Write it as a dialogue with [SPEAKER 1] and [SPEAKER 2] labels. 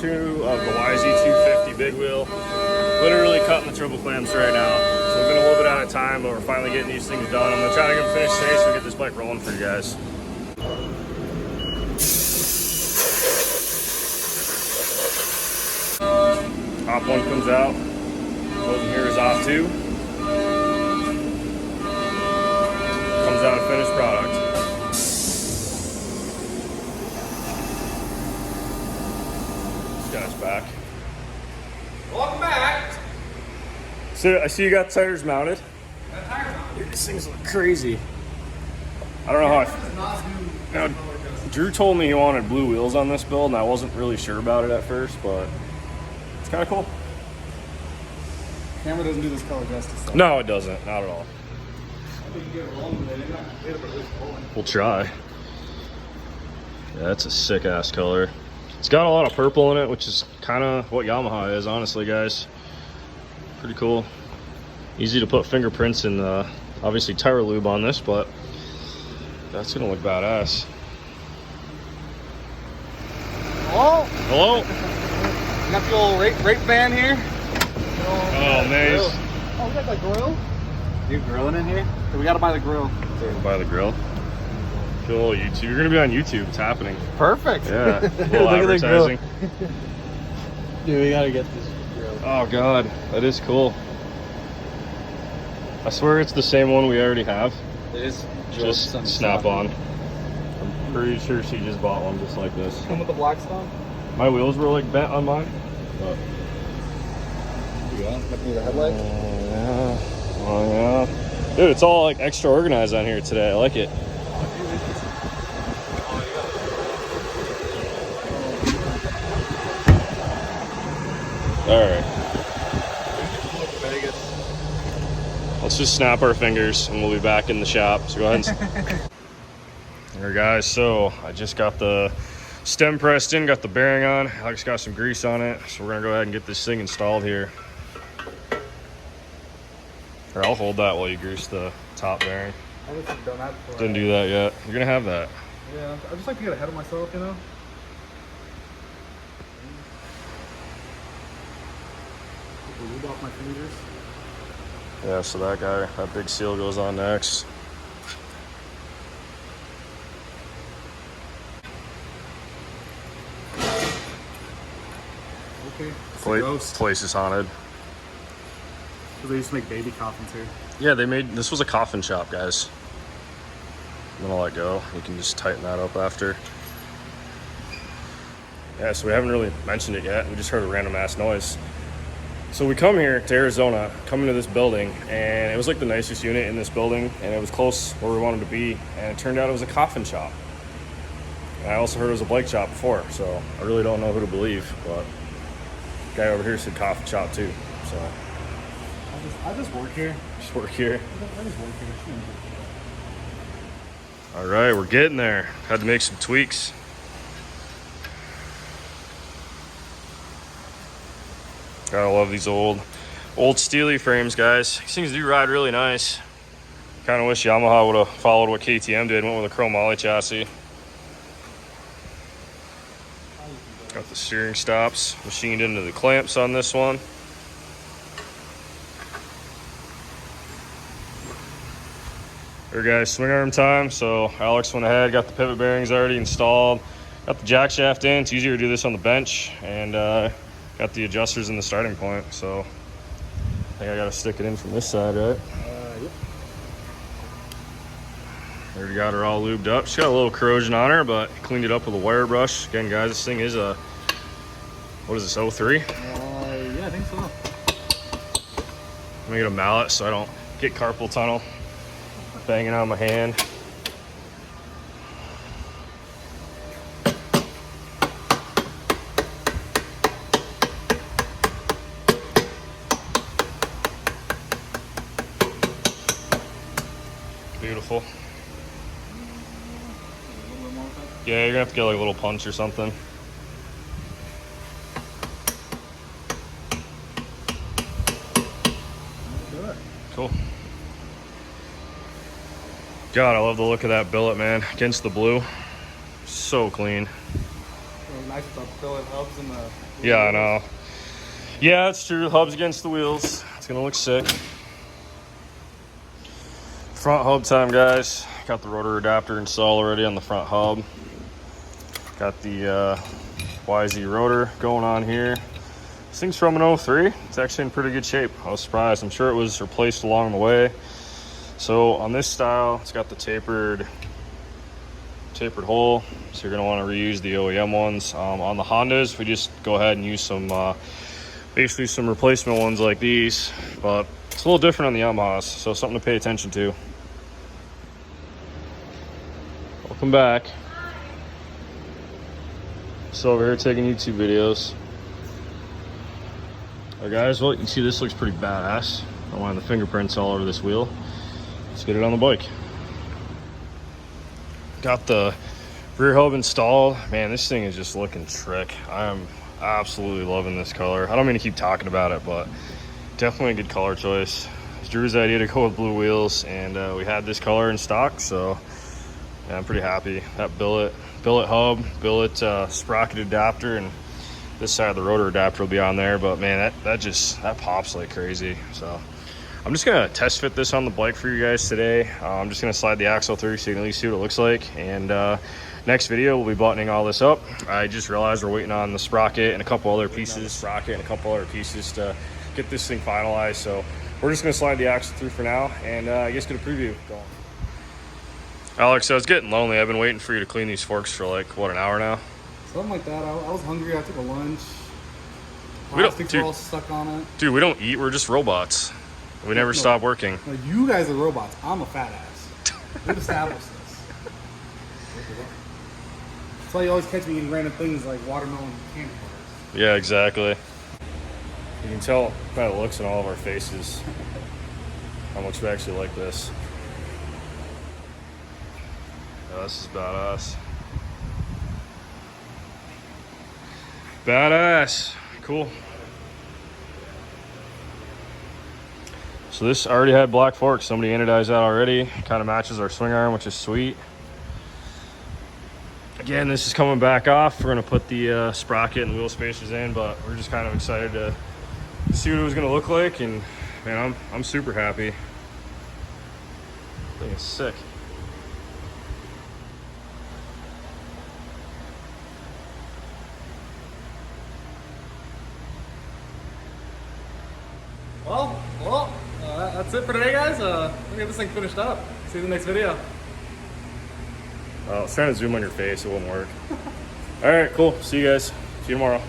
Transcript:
[SPEAKER 1] 2 of the YZ250 big wheel. Literally cutting the triple clamps right now. So we've been a little bit out of time, but we're finally getting these things done. I'm gonna try to get them finished today so we get this bike rolling for you guys. Top one comes out. Closing here is off too. Comes out a finished product. This guy's back.
[SPEAKER 2] Welcome back.
[SPEAKER 1] So I see you got tires mounted. Dude, these things look crazy. I don't know how Drew told me he wanted blue wheels on this build, and I wasn't really sure about it at first, but it's kind of cool.
[SPEAKER 2] Camera doesn't do this color justice. So.
[SPEAKER 1] No, it doesn't. Not at all.
[SPEAKER 2] I think you get it along with it. Not clear, but it's rolling.
[SPEAKER 1] We'll try. Yeah, that's a sick ass color. It's got a lot of purple in it, which is kind of what Yamaha is, honestly, guys. Pretty cool. Easy to put fingerprints and obviously tire lube on this, but that's gonna look badass.
[SPEAKER 2] Hello?
[SPEAKER 1] Hello?
[SPEAKER 2] Got the old rape van here.
[SPEAKER 1] Oh, nice.
[SPEAKER 2] Oh, we got the grill? You grilling in here? We gotta buy the grill.
[SPEAKER 1] Buy the grill. Cool, YouTube. You're gonna be on YouTube. It's happening.
[SPEAKER 2] Perfect.
[SPEAKER 1] Yeah. A little advertising.
[SPEAKER 2] Dude, we gotta get this grill.
[SPEAKER 1] Oh god, that is cool. I swear it's the same one we already have.
[SPEAKER 2] It is
[SPEAKER 1] Just snap on. I'm pretty sure she just bought one just like this.
[SPEAKER 2] Come with the Blackstone?
[SPEAKER 1] My wheels were like bent on mine. But
[SPEAKER 2] Yeah. Looking at the headlights?
[SPEAKER 1] yeah. Oh yeah. Dude, it's all like extra organized on here today. I like it. Alright. Let's just snap our fingers and we'll be back in the shop. So go ahead and... Alright guys, so I just got the stem pressed in, got the bearing on. Alex got some grease on it. So we're gonna go ahead and get this thing installed here. Or I'll hold that while you grease the top bearing.
[SPEAKER 2] I wish I'd done that before.
[SPEAKER 1] Didn't do that yet. You're gonna have that.
[SPEAKER 2] Yeah, I just like to get ahead of myself, you know? Get the lube off my fingers.
[SPEAKER 1] Yeah, so that big seal goes on next.
[SPEAKER 2] Okay.
[SPEAKER 1] Place is haunted.
[SPEAKER 2] They used to make baby coffins here.
[SPEAKER 1] Yeah, this was a coffin shop, guys. I'm gonna let go. You can just tighten that up after. Yeah, so we haven't really mentioned it yet. We just heard a random ass noise. So we come here to Arizona, come into this building, and it was like the nicest unit in this building, and it was close where we wanted to be, and it turned out it was a coffin shop. And I also heard it was a bike shop before, so I really don't know who to believe, but the guy over here said coffin shop too, so.
[SPEAKER 2] I just work here.
[SPEAKER 1] Just work here.
[SPEAKER 2] I just work here.
[SPEAKER 1] All right, we're getting there. Had to make some tweaks. Gotta love these old steely frames, guys. These things do ride really nice. Kind of wish Yamaha would have followed what KTM did, went with a chrome ollie chassis. Got the steering stops machined into the clamps on this one. Here guys, swing arm time. So Alex went ahead, got the pivot bearings already installed, got the jack shaft in. It's easier to do this on the bench, and got the adjusters in the starting point. So I think I gotta stick it in from this side, right?
[SPEAKER 2] Yep.
[SPEAKER 1] Already got her all lubed up. She's got a little corrosion on her, but cleaned it up with a wire brush. Again, guys, this thing is a, what is this, 03?
[SPEAKER 2] Yeah, I think so.
[SPEAKER 1] I'm gonna get a mallet so I don't get carpal tunnel banging on my hand. Beautiful. Yeah, you're gonna have to get like a little punch or something. Cool. God, I love the look of that billet, man, against the blue. So clean.
[SPEAKER 3] nice with the billet hubs and the.
[SPEAKER 1] Yeah, I know. Yeah, it's true. Hubs against the wheels. It's gonna look sick. Front hub time, guys. Got the rotor adapter installed already on the front hub. Got the YZ rotor going on here. This thing's from an 03. It's actually in pretty good shape. I was surprised. I'm sure it was replaced along the way. So on this style, it's got the tapered hole. So you're gonna want to reuse the OEM ones. On the Hondas, we just go ahead and use some, basically some replacement ones like these. But it's a little different on the Yamahas, so something to pay attention to. Welcome back. So over here taking YouTube videos. Alright guys, well you can see this looks pretty badass. I don't want the fingerprints all over this wheel. Let's get it on the bike. Got the rear hub installed. Man, this thing is just looking trick. I am absolutely loving this color. I don't mean to keep talking about it, but definitely a good color choice. It's Drew's idea to go with blue wheels, and we had this color in stock, so yeah, I'm pretty happy. That billet hub, billet sprocket adapter, and this side of the rotor adapter will be on there. But man, that pops like crazy. So I'm just gonna test fit this on the bike for you guys today. I'm just gonna slide the axle through so you can at least see what it looks like. And next video we'll be buttoning all this up. I just realized we're waiting on the sprocket and a couple other pieces to get this thing finalized. So we're just gonna slide the axle through for now, and I guess get a preview going. Alex, I was getting lonely. I've been waiting for you to clean these forks for like, what, an hour now?
[SPEAKER 3] Something like that. I was hungry. I took a lunch.
[SPEAKER 1] We don't-
[SPEAKER 3] Plastics
[SPEAKER 1] dude.
[SPEAKER 3] were all stuck on it.
[SPEAKER 1] Dude, we don't eat. We're just robots. We never stop working.
[SPEAKER 3] No, you guys are robots. I'm a fat ass. We've established this. That's why you always catch me eating random things like watermelon candy bars.
[SPEAKER 1] Yeah, exactly. You can tell by the looks in all of our faces how much we actually like this. Yeah, this is badass. Badass. Cool. So this already had black forks. Somebody anodized that already. Kind of matches our swing arm, which is sweet. Again, this is coming back off. We're gonna put the sprocket and wheel spacers in, but we're just kind of excited to see what it was gonna look like. And man, I'm super happy. I think it's sick.
[SPEAKER 3] Well, that's it for today, guys. We'll get this thing finished up. See you in the next video.
[SPEAKER 1] I was trying to zoom on your face. It wouldn't work. All right, cool. See you guys. See you tomorrow.